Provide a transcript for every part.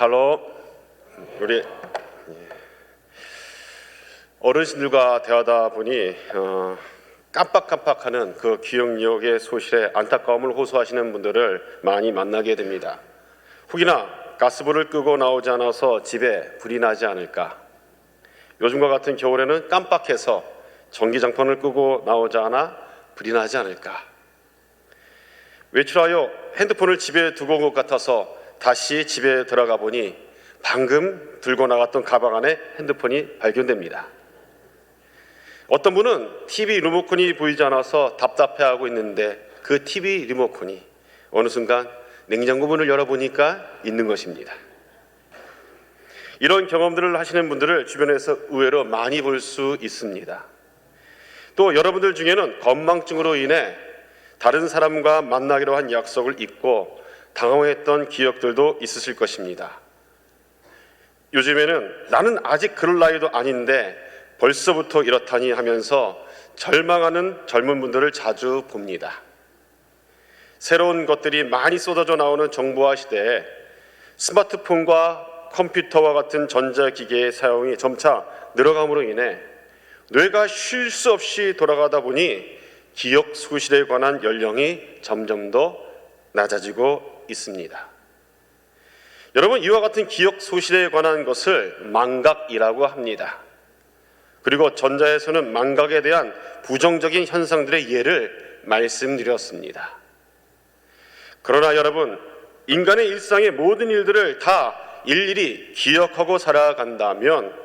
샬롬. 우리 어르신들과 대화하다 보니 깜빡깜빡하는 그 기억력의 소실에 안타까움을 호소하시는 분들을 많이 만나게 됩니다. 혹이나 가스불을 끄고 나오지 않아서 집에 불이 나지 않을까, 요즘과 같은 겨울에는 깜빡해서 전기장판을 끄고 나오지 않아 불이 나지 않을까, 외출하여 핸드폰을 집에 두고 온 것 같아서 다시 집에 들어가 보니 방금 들고 나갔던 가방 안에 핸드폰이 발견됩니다. 어떤 분은 TV 리모컨이 보이지 않아서 답답해하고 있는데 그 TV 리모컨이 어느 순간 냉장고 문을 열어보니까 있는 것입니다. 이런 경험들을 하시는 분들을 주변에서 의외로 많이 볼 수 있습니다. 또 여러분들 중에는 건망증으로 인해 다른 사람과 만나기로 한 약속을 잊고 당황했던 기억들도 있으실 것입니다. 요즘에는 나는 아직 그럴 나이도 아닌데 벌써부터 이렇다니 하면서 절망하는 젊은 분들을 자주 봅니다. 새로운 것들이 많이 쏟아져 나오는 정보화 시대에 스마트폰과 컴퓨터와 같은 전자기기의 사용이 점차 늘어감으로 인해 뇌가 쉴 수 없이 돌아가다 보니 기억 소실에 관한 연령이 점점 더 낮아지고 있습니다. 여러분, 이와 같은 기억 소실에 관한 것을 망각이라고 합니다. 그리고 전자에서는 망각에 대한 부정적인 현상들의 예를 말씀드렸습니다. 그러나 여러분, 인간의 일상의 모든 일들을 다 일일이 기억하고 살아간다면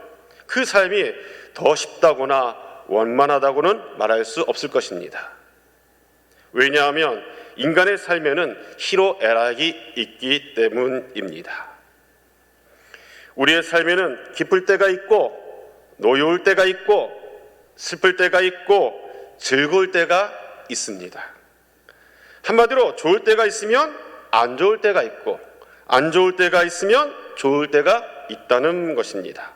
그 삶이 더 쉽다거나 원만하다고는 말할 수 없을 것입니다. 왜냐하면 인간의 삶에는 희로애락이 있기 때문입니다. 우리의 삶에는 기쁠 때가 있고 노여울 때가 있고 슬플 때가 있고 즐거울 때가 있습니다. 한마디로 좋을 때가 있으면 안 좋을 때가 있고 안 좋을 때가 있으면 좋을 때가 있다는 것입니다.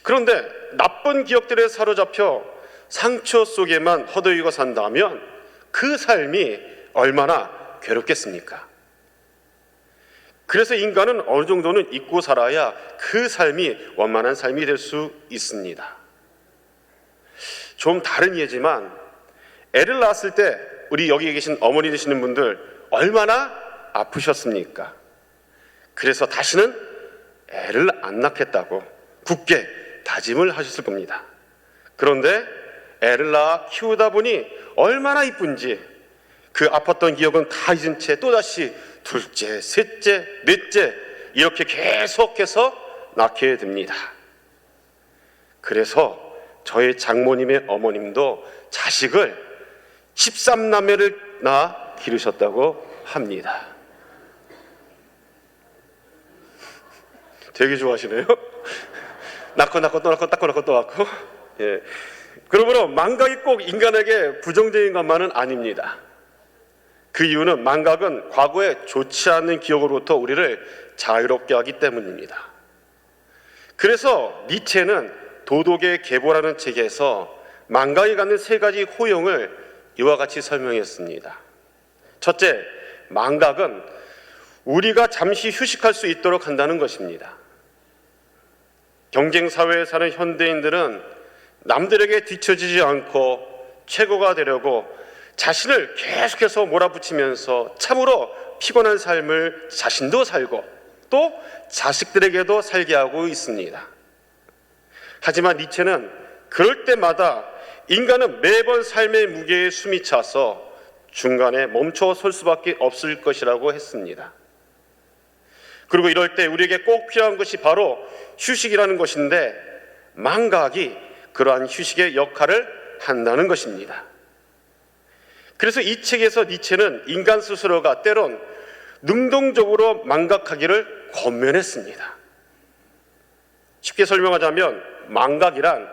그런데 나쁜 기억들에 사로잡혀 상처 속에만 허덕이고 산다면 그 삶이 얼마나 괴롭겠습니까? 그래서 인간은 어느 정도는 잊고 살아야 그 삶이 원만한 삶이 될 수 있습니다. 좀 다른 예지만 애를 낳았을 때 우리 여기 계신 어머니 되시는 분들 얼마나 아프셨습니까? 그래서 다시는 애를 안 낳겠다고 굳게 다짐을 하셨을 겁니다. 그런데 애를 낳아 키우다 보니 얼마나 이쁜지 그 아팠던 기억은 다 잊은 채 또다시 둘째, 셋째, 넷째 이렇게 계속해서 낳게 됩니다. 그래서 저희 장모님의 어머님도 자식을 13남매를 낳아 기르셨다고 합니다. 되게 좋아하시네요. 낳고 또 낳고 또 낳고. 예. 그러므로 망각이 꼭 인간에게 부정적인 것만은 아닙니다. 그 이유는 망각은 과거에 좋지 않은 기억으로부터 우리를 자유롭게 하기 때문입니다. 그래서 니체는 도덕의 계보라는 책에서 망각이 갖는 세 가지 호용을 이와 같이 설명했습니다. 첫째, 망각은 우리가 잠시 휴식할 수 있도록 한다는 것입니다. 경쟁사회에 사는 현대인들은 남들에게 뒤처지지 않고 최고가 되려고 자신을 계속해서 몰아붙이면서 참으로 피곤한 삶을 자신도 살고 또 자식들에게도 살게 하고 있습니다. 하지만 니체는 그럴 때마다 인간은 매번 삶의 무게에 숨이 차서 중간에 멈춰 설 수밖에 없을 것이라고 했습니다. 그리고 이럴 때 우리에게 꼭 필요한 것이 바로 휴식이라는 것인데 망각이 그러한 휴식의 역할을 한다는 것입니다. 그래서 이 책에서 니체는 인간 스스로가 때론 능동적으로 망각하기를 권면했습니다. 쉽게 설명하자면 망각이란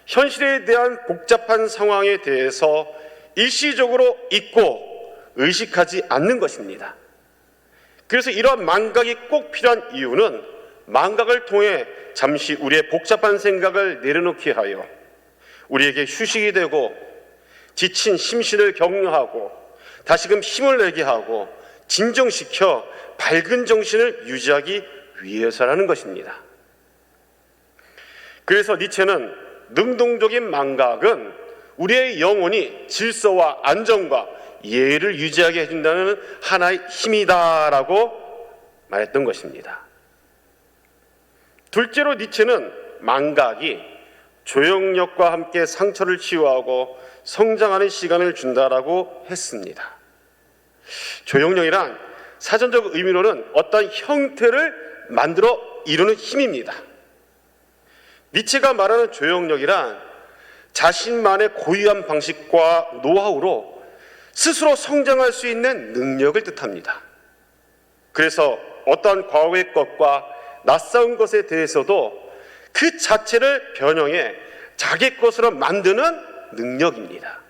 현실에 대한 복잡한 상황에 대해서 일시적으로 잊고 의식하지 않는 것입니다. 그래서 이러한 망각이 꼭 필요한 이유는 망각을 통해 잠시 우리의 복잡한 생각을 내려놓게 하여 우리에게 휴식이 되고 지친 심신을 격려하고 다시금 힘을 내게 하고 진정시켜 밝은 정신을 유지하기 위해서라는 것입니다. 그래서 니체는 능동적인 망각은 우리의 영혼이 질서와 안정과 예의를 유지하게 해준다는 하나의 힘이다라고 말했던 것입니다. 둘째로 니체는 망각이 조영력과 함께 상처를 치유하고 성장하는 시간을 준다라고 했습니다. 조영력이란 사전적 의미로는 어떤 형태를 만들어 이루는 힘입니다. 니체가 말하는 조영력이란 자신만의 고유한 방식과 노하우로 스스로 성장할 수 있는 능력을 뜻합니다. 그래서 어떠한 과거의 것과 낯선 것에 대해서도 그 자체를 변형해 자기 것으로 만드는 능력입니다.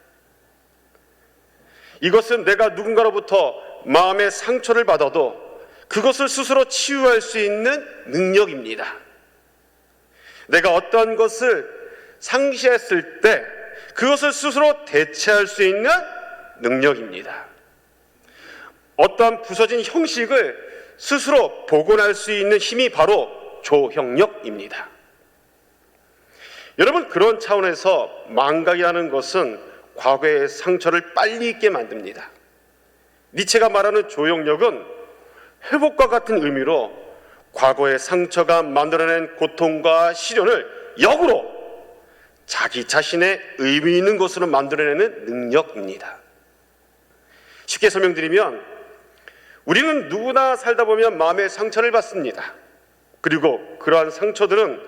이것은 내가 누군가로부터 마음의 상처를 받아도 그것을 스스로 치유할 수 있는 능력입니다. 내가 어떤 것을 상실했을 때 그것을 스스로 대체할 수 있는 능력입니다. 어떠한 부서진 형식을 스스로 복원할 수 있는 힘이 바로 조형력입니다. 여러분, 그런 차원에서 망각이라는 것은 과거의 상처를 빨리 잊게 만듭니다. 니체가 말하는 조형력은 회복과 같은 의미로 과거의 상처가 만들어낸 고통과 시련을 역으로 자기 자신의 의미 있는 것으로 만들어내는 능력입니다. 쉽게 설명드리면 우리는 누구나 살다 보면 마음의 상처를 받습니다. 그리고 그러한 상처들은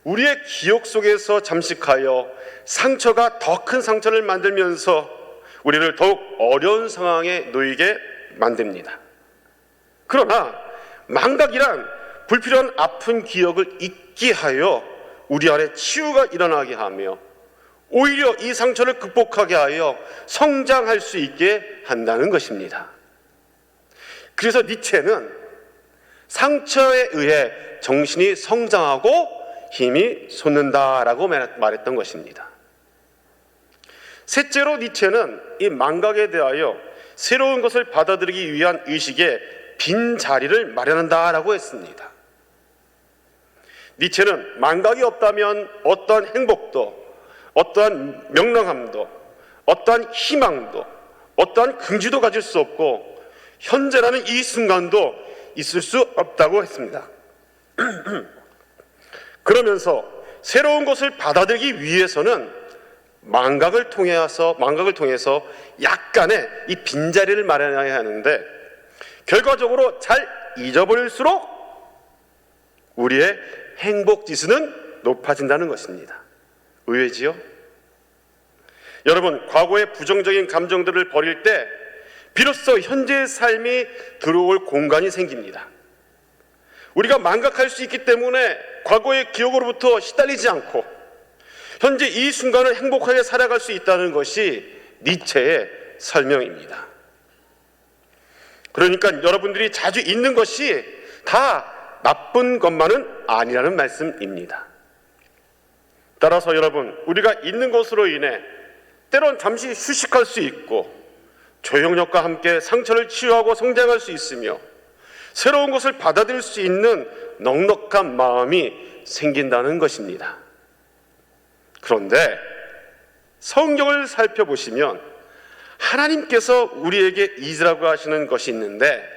우리의 기억 속에서 잠식하여 상처가 더 큰 상처를 만들면서 우리를 더욱 어려운 상황에 놓이게 만듭니다. 그러나 망각이란 불필요한 아픈 기억을 잊게 하여 우리 안에 치유가 일어나게 하며 오히려 이 상처를 극복하게 하여 성장할 수 있게 한다는 것입니다. 그래서 니체는 상처에 의해 정신이 성장하고 힘이 솟는다라고 말했던 것입니다. 셋째로 니체는 이 망각에 대하여 새로운 것을 받아들이기 위한 의식에 빈 자리를 마련한다라고 했습니다. 니체는 망각이 없다면 어떠한 행복도, 어떠한 명랑함도, 어떠한 희망도, 어떠한 긍지도 가질 수 없고 현재라는 이 순간도 있을 수 없다고 했습니다. 그러면서 새로운 것을 받아들이기 위해서는 망각을 통해서 약간의 이 빈자리를 마련해야 하는데 결과적으로 잘 잊어버릴수록 우리의 행복 지수는 높아진다는 것입니다. 의외지요? 여러분, 과거의 부정적인 감정들을 버릴 때 비로소 현재의 삶이 들어올 공간이 생깁니다. 우리가 망각할 수 있기 때문에 과거의 기억으로부터 시달리지 않고 현재 이 순간을 행복하게 살아갈 수 있다는 것이 니체의 설명입니다. 그러니까 여러분들이 자주 잊는 것이 다 나쁜 것만은 아니라는 말씀입니다. 따라서 여러분, 우리가 잊는 것으로 인해 때론 잠시 휴식할 수 있고 조형력과 함께 상처를 치유하고 성장할 수 있으며 새로운 것을 받아들일 수 있는 넉넉한 마음이 생긴다는 것입니다. 그런데 성경을 살펴보시면 하나님께서 우리에게 잊으라고 하시는 것이 있는데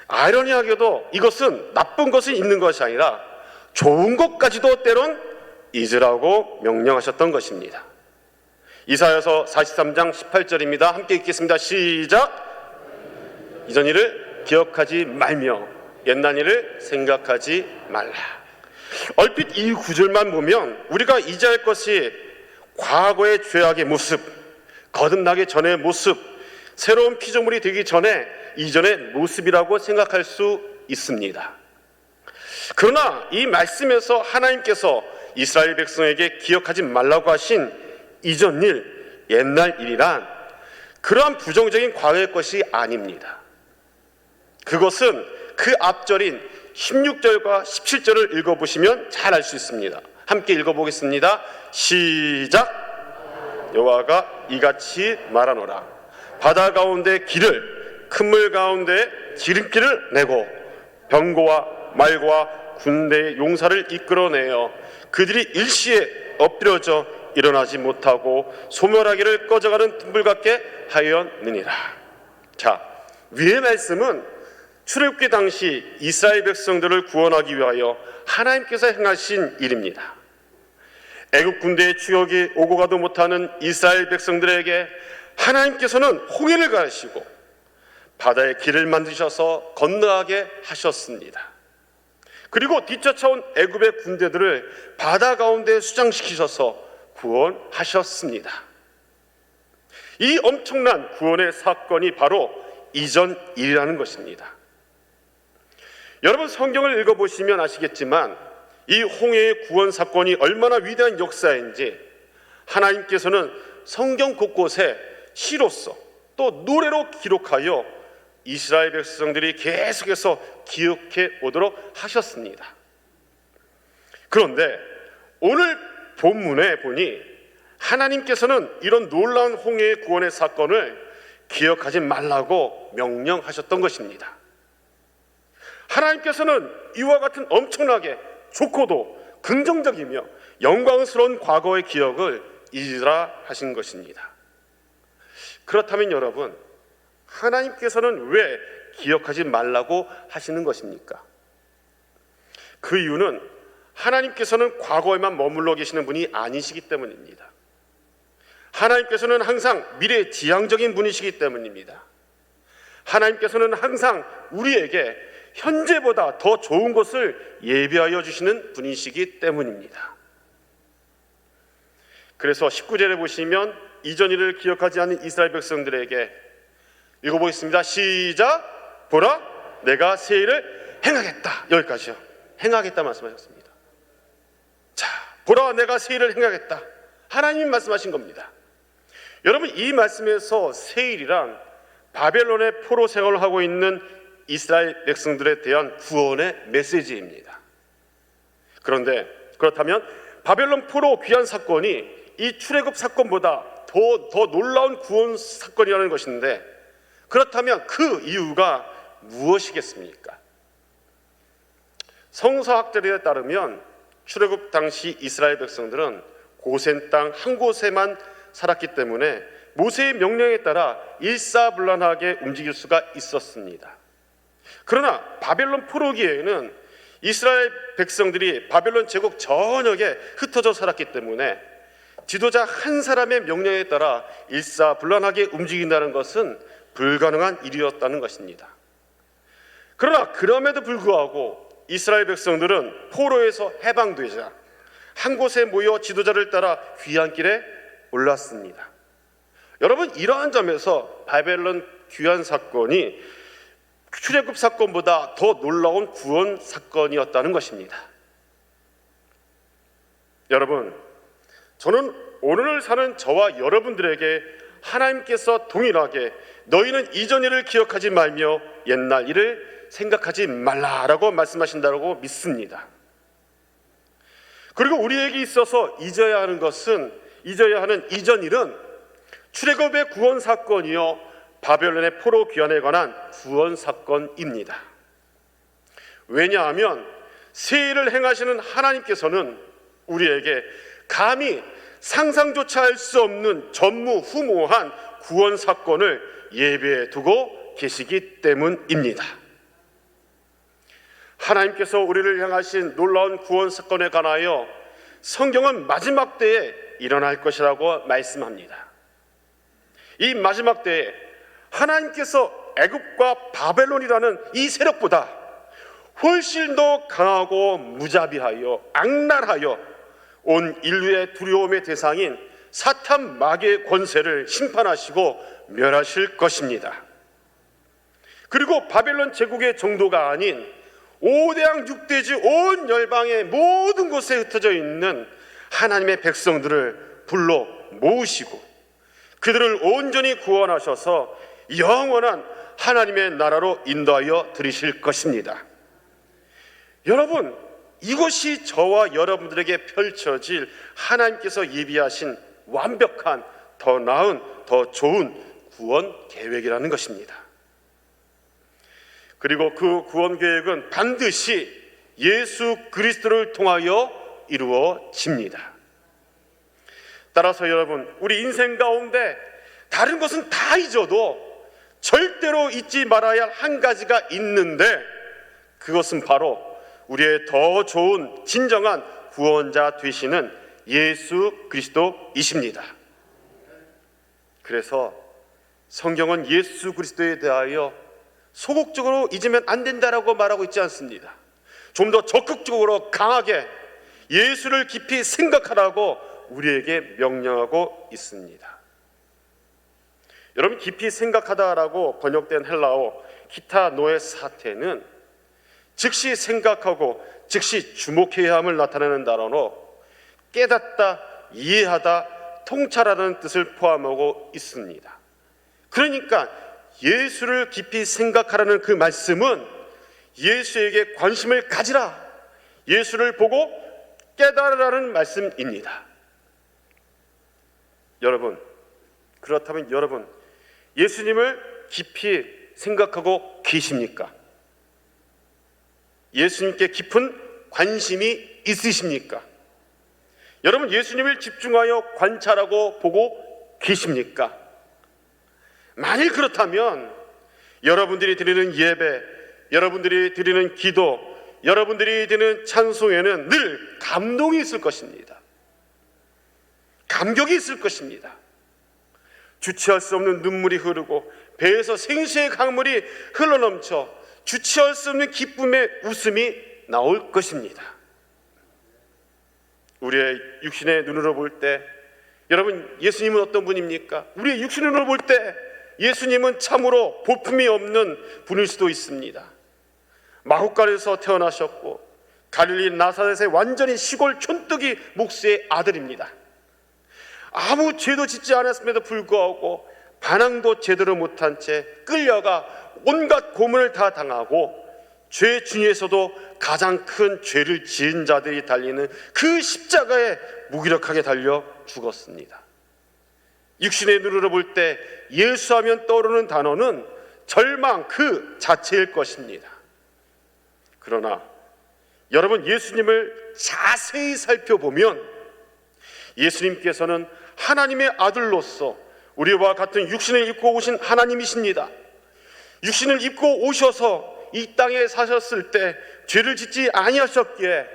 아이러니하게도 이것은 나쁜 것을 잊는 것이 아니라 좋은 것까지도 때론 잊으라고 명령하셨던 것입니다. 이사야서 43장 18절입니다. 함께 읽겠습니다. 시작. 이전 일을 기억하지 말며 옛날 일을 생각하지 말라. 얼핏 이 구절만 보면 우리가 잊어야 할 것이 과거의 죄악의 모습, 거듭나기 전의 모습, 새로운 피조물이 되기 전에 이전의 모습이라고 생각할 수 있습니다. 그러나 이 말씀에서 하나님께서 이스라엘 백성에게 기억하지 말라고 하신 이전 일, 옛날 일이란 그러한 부정적인 과거의 것이 아닙니다. 그것은 그 앞절인 16절과 17절을 읽어보시면 잘 알 수 있습니다. 함께 읽어보겠습니다. 시작. 여호와가 이같이 말하노라. 바다 가운데 길을, 큰 물 가운데 지름길을 내고 병고와 말과 군대의 용사를 이끌어내어 그들이 일시에 엎드려져 일어나지 못하고 소멸하기를 꺼져가는 등불 같게 하였느니라. 자, 위의 말씀은 출애굽기 당시 이스라엘 백성들을 구원하기 위하여 하나님께서 행하신 일입니다. 애굽 군대의 추격이 오고 가도 못하는 이스라엘 백성들에게 하나님께서는 홍해를 가르시고 바다의 길을 만드셔서 건너가게 하셨습니다. 그리고 뒤쫓아온 애굽의 군대들을 바다 가운데 수장시키셔서 구원하셨습니다. 이 엄청난 구원의 사건이 바로 이전일이라는 것입니다. 여러분, 성경을 읽어보시면 아시겠지만 이 홍해의 구원 사건이 얼마나 위대한 역사인지 하나님께서는 성경 곳곳에 시로서 또 노래로 기록하여 이스라엘 백성들이 계속해서 기억해 오도록 하셨습니다. 그런데 오늘 본문에 보니 하나님께서는 이런 놀라운 홍해의 구원의 사건을 기억하지 말라고 명령하셨던 것입니다. 하나님께서는 이와 같은 엄청나게 좋고도 긍정적이며 영광스러운 과거의 기억을 잊으라 하신 것입니다. 그렇다면 여러분, 하나님께서는 왜 기억하지 말라고 하시는 것입니까? 그 이유는 하나님께서는 과거에만 머물러 계시는 분이 아니시기 때문입니다. 하나님께서는 항상 미래지향적인 분이시기 때문입니다. 하나님께서는 항상 우리에게 현재보다 더 좋은 것을 예비하여 주시는 분이시기 때문입니다. 그래서 19절에 보시면 이전 일을 기억하지 않는 이스라엘 백성들에게 읽어보겠습니다. 시작. 보라, 내가 새 일을 행하겠다. 여기까지요. 행하겠다 말씀하셨습니다. 자, 보라, 내가 새 일을 행하겠다. 하나님이 말씀하신 겁니다. 여러분, 이 말씀에서 새 일이란 바벨론의 포로 생활을 하고 있는 이스라엘 백성들에 대한 구원의 메시지입니다. 그런데 그렇다면 바벨론 포로 귀환 사건이 이 출애굽 사건보다 더 놀라운 구원 사건이라는 것인데, 그렇다면 그 이유가 무엇이겠습니까? 성서학자들에 따르면 출애굽 당시 이스라엘 백성들은 고센 땅 한 곳에만 살았기 때문에 모세의 명령에 따라 일사불란하게 움직일 수가 있었습니다. 그러나 바벨론 포로기에는 이스라엘 백성들이 바벨론 제국 전역에 흩어져 살았기 때문에 지도자 한 사람의 명령에 따라 일사불란하게 움직인다는 것은 불가능한 일이었다는 것입니다. 그러나 그럼에도 불구하고 이스라엘 백성들은 포로에서 해방되자 한 곳에 모여 지도자를 따라 귀환길에 올랐습니다. 여러분, 이러한 점에서 바벨론 귀환 사건이 출애굽 사건보다 더 놀라운 구원 사건이었다는 것입니다. 여러분, 저는 오늘 사는 저와 여러분들에게 하나님께서 동일하게 너희는 이전 일을 기억하지 말며 옛날 일을 생각하지 말라라고 말씀하신다고 믿습니다. 그리고 우리에게 있어서 잊어야 하는 이전 일은 출애굽의 구원 사건이요 바벨론의 포로 귀환에 관한 구원 사건입니다. 왜냐하면 새 일을 행하시는 하나님께서는 우리에게 감히 상상조차 할 수 없는 전무후무한 구원 사건을 예비해 두고 계시기 때문입니다. 하나님께서 우리를 향하신 놀라운 구원 사건에 관하여 성경은 마지막 때에 일어날 것이라고 말씀합니다. 이 마지막 때에 하나님께서 애굽과 바벨론이라는 이 세력보다 훨씬 더 강하고 무자비하여 악랄하여 온 인류의 두려움의 대상인 사탄 마귀의 권세를 심판하시고 멸하실 것입니다. 그리고 바벨론 제국의 정도가 아닌 5대양 6대지 온 열방의 모든 곳에 흩어져 있는 하나님의 백성들을 불러 모으시고 그들을 온전히 구원하셔서 영원한 하나님의 나라로 인도하여 드리실 것입니다. 여러분, 이것이 저와 여러분들에게 펼쳐질 하나님께서 예비하신 완벽한, 더 나은, 더 좋은 구원 계획이라는 것입니다. 그리고 그 구원 계획은 반드시 예수 그리스도를 통하여 이루어집니다. 따라서 여러분, 우리 인생 가운데 다른 것은 다 잊어도 절대로 잊지 말아야 할 한 가지가 있는데, 그것은 바로 우리의 더 좋은 진정한 구원자 되시는 예수 그리스도이십니다. 그래서 성경은 예수 그리스도에 대하여 소극적으로 잊으면 안 된다라고 말하고 있지 않습니다. 좀 더 적극적으로 강하게 예수를 깊이 생각하라고 우리에게 명령하고 있습니다. 여러분, 깊이 생각하다라고 번역된 헬라어 키타노의 사태는 즉시 생각하고 즉시 주목해야 함을 나타내는 단어로 깨닫다, 이해하다, 통찰하는 뜻을 포함하고 있습니다. 그러니까 예수를 깊이 생각하라는 그 말씀은 예수에게 관심을 가지라, 예수를 보고 깨달으라는 말씀입니다. 여러분, 그렇다면 여러분, 예수님을 깊이 생각하고 계십니까? 예수님께 깊은 관심이 있으십니까? 여러분, 예수님을 집중하여 관찰하고 보고 계십니까? 만일 그렇다면 여러분들이 드리는 예배, 여러분들이 드리는 기도, 여러분들이 드리는 찬송에는 늘 감동이 있을 것입니다. 감격이 있을 것입니다. 주체할 수 없는 눈물이 흐르고 배에서 생수의 강물이 흘러넘쳐 주체할 수 없는 기쁨의 웃음이 나올 것입니다. 우리의 육신의 눈으로 볼 때, 여러분, 예수님은 어떤 분입니까? 우리의 육신의 눈으로 볼 때 예수님은 참으로 볼품이 없는 분일 수도 있습니다. 마ಹು갈에서 태어나셨고 갈릴리 나사렛의 완전히 시골 촌뜨기 목수의 아들입니다. 아무 죄도 짓지 않았음에도 불구하고 반항도 제대로 못한 채 끌려가 온갖 고문을 다 당하고 죄 중에서도 가장 큰 죄를 지은 자들이 달리는 그 십자가에 무기력하게 달려 죽었습니다. 육신의 눈으로 볼 때 예수하면 떠오르는 단어는 절망 그 자체일 것입니다. 그러나 여러분, 예수님을 자세히 살펴보면 예수님께서는 하나님의 아들로서 우리와 같은 육신을 입고 오신 하나님이십니다. 육신을 입고 오셔서 이 땅에 사셨을 때 죄를 짓지 아니하셨기에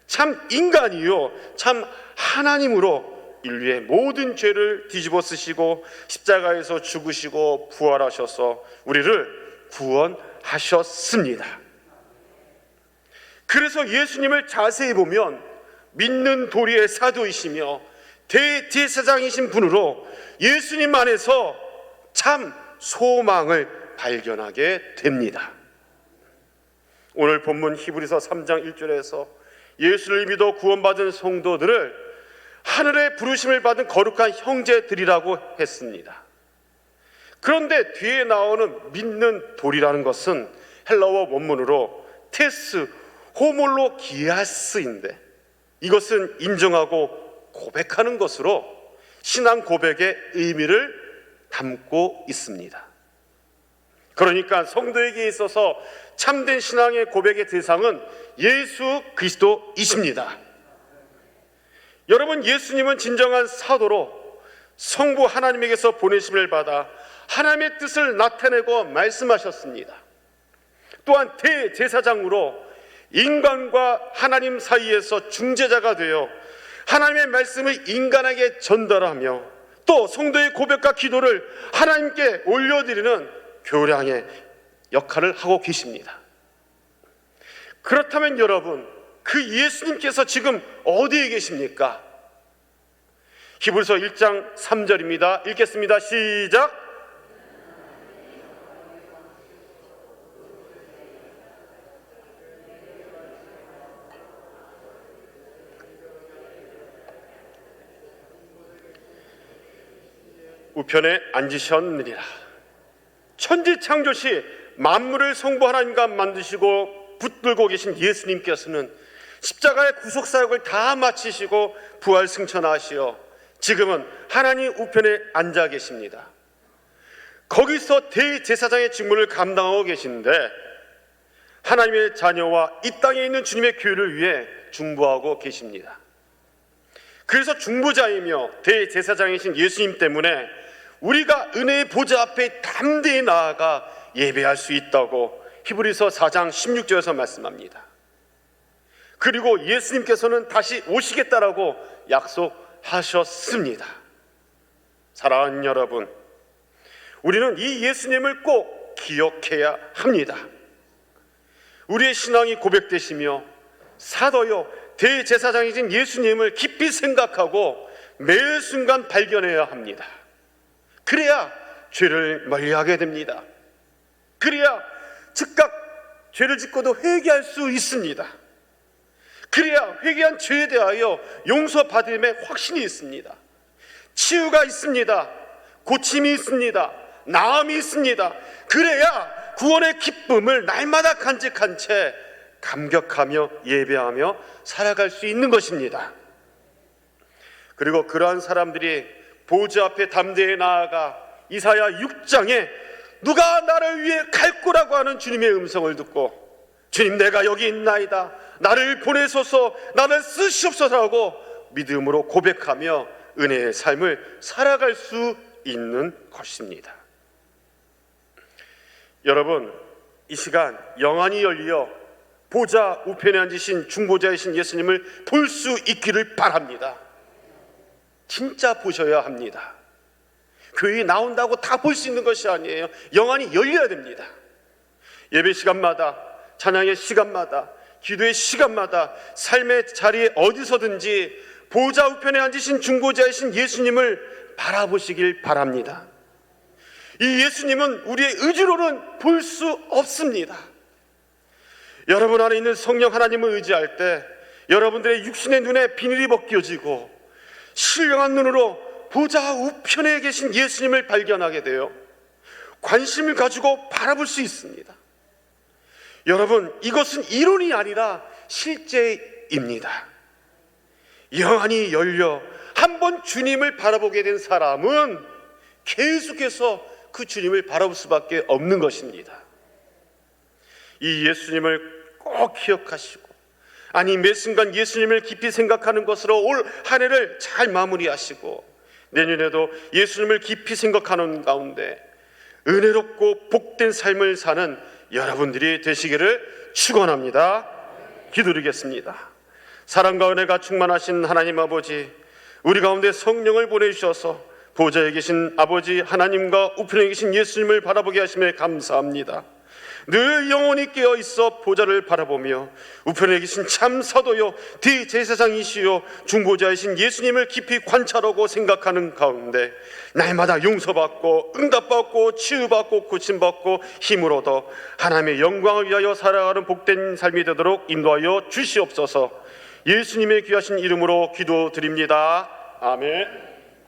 참 인간이요 참 하나님으로 인류의 모든 죄를 뒤집어 쓰시고 십자가에서 죽으시고 부활하셔서 우리를 구원하셨습니다. 그래서 예수님을 자세히 보면 믿는 도리의 사도이시며 대제사장이신 분으로 예수님 안에서 참 소망을 발견하게 됩니다. 오늘 본문 히브리서 3장 1절에서 예수를 믿어 구원받은 성도들을 하늘의 부르심을 받은 거룩한 형제들이라고 했습니다. 그런데 뒤에 나오는 믿는 도리라는 것은 헬라어 원문으로 테스 호몰로 기아스인데, 이것은 인정하고 고백하는 것으로 신앙 고백의 의미를 담고 있습니다. 그러니까 성도에게 있어서 참된 신앙의 고백의 대상은 예수 그리스도이십니다. 여러분, 예수님은 진정한 사도로 성부 하나님에게서 보내심을 받아 하나님의 뜻을 나타내고 말씀하셨습니다. 또한 대제사장으로 인간과 하나님 사이에서 중재자가 되어 하나님의 말씀을 인간에게 전달하며 또 성도의 고백과 기도를 하나님께 올려드리는 교량의 역할을 하고 계십니다. 그렇다면 여러분, 그 예수님께서 지금 어디에 계십니까? 히브리서 1장 3절입니다. 읽겠습니다. 시작. 우편에 앉으셨느니라. 천지창조시 만물을 성부 하나님과 만드시고 붙들고 계신 예수님께서는 십자가의 구속사역을 다 마치시고 부활 승천하시어 지금은 하나님 우편에 앉아 계십니다. 거기서 대제사장의 직무를 감당하고 계신데 하나님의 자녀와 이 땅에 있는 주님의 교회를 위해 중보하고 계십니다. 그래서 중보자이며 대제사장이신 예수님 때문에 우리가 은혜의 보좌 앞에 담대히 나아가 예배할 수 있다고 히브리서 4장 16절에서 말씀합니다. 그리고 예수님께서는 다시 오시겠다라고 약속하셨습니다. 사랑하는 여러분, 우리는 이 예수님을 꼭 기억해야 합니다. 우리의 신앙이 고백되시며 사도요 대제사장이신 예수님을 깊이 생각하고 매 순간 발견해야 합니다. 그래야 죄를 멀리하게 됩니다. 그래야 즉각 죄를 짓고도 회개할 수 있습니다. 그래야 회개한 죄에 대하여 용서받음의 확신이 있습니다. 치유가 있습니다. 고침이 있습니다. 나음이 있습니다. 그래야 구원의 기쁨을 날마다 간직한 채 감격하며 예배하며 살아갈 수 있는 것입니다. 그리고 그러한 사람들이 보좌 앞에 담대히 나아가 이사야 6장에 누가 나를 위해 갈 거라고 하는 주님의 음성을 듣고 주님 내가 여기 있나이다 나를 보내소서 나를 쓰시옵소서라고 믿음으로 고백하며 은혜의 삶을 살아갈 수 있는 것입니다. 여러분, 이 시간 영안이 열려 보좌 우편에 앉으신 중보자이신 예수님을 볼 수 있기를 바랍니다. 진짜 보셔야 합니다. 교회에 나온다고 다 볼 수 있는 것이 아니에요. 영안이 열려야 됩니다. 예배 시간마다, 찬양의 시간마다, 기도의 시간마다 삶의 자리에 어디서든지 보좌 우편에 앉으신 중보자이신 예수님을 바라보시길 바랍니다. 이 예수님은 우리의 의지로는 볼 수 없습니다. 여러분 안에 있는 성령 하나님을 의지할 때 여러분들의 육신의 눈에 비늘이 벗겨지고 신령한 눈으로 보좌 우편에 계신 예수님을 발견하게 되어 관심을 가지고 바라볼 수 있습니다. 여러분, 이것은 이론이 아니라 실제입니다. 영안이 열려 한번 주님을 바라보게 된 사람은 계속해서 그 주님을 바라볼 수밖에 없는 것입니다. 이 예수님을 꼭 기억하시고, 아니 매 순간 예수님을 깊이 생각하는 것으로 올 한 해를 잘 마무리하시고 내년에도 예수님을 깊이 생각하는 가운데 은혜롭고 복된 삶을 사는 여러분들이 되시기를 축원합니다. 기도드리겠습니다. 사랑과 은혜가 충만하신 하나님 아버지, 우리 가운데 성령을 보내주셔서 보좌에 계신 아버지 하나님과 우편에 계신 예수님을 바라보게 하심에 감사합니다. 늘 영혼이 깨어 있어 보좌를 바라보며 우편에 계신 참 사도요 대제사장이시요 중보자이신 예수님을 깊이 관찰하고 생각하는 가운데 날마다 용서받고 응답받고 치유받고 고침받고 힘을 얻어 하나님의 영광을 위하여 살아가는 복된 삶이 되도록 인도하여 주시옵소서. 예수님의 귀하신 이름으로 기도드립니다. 아멘.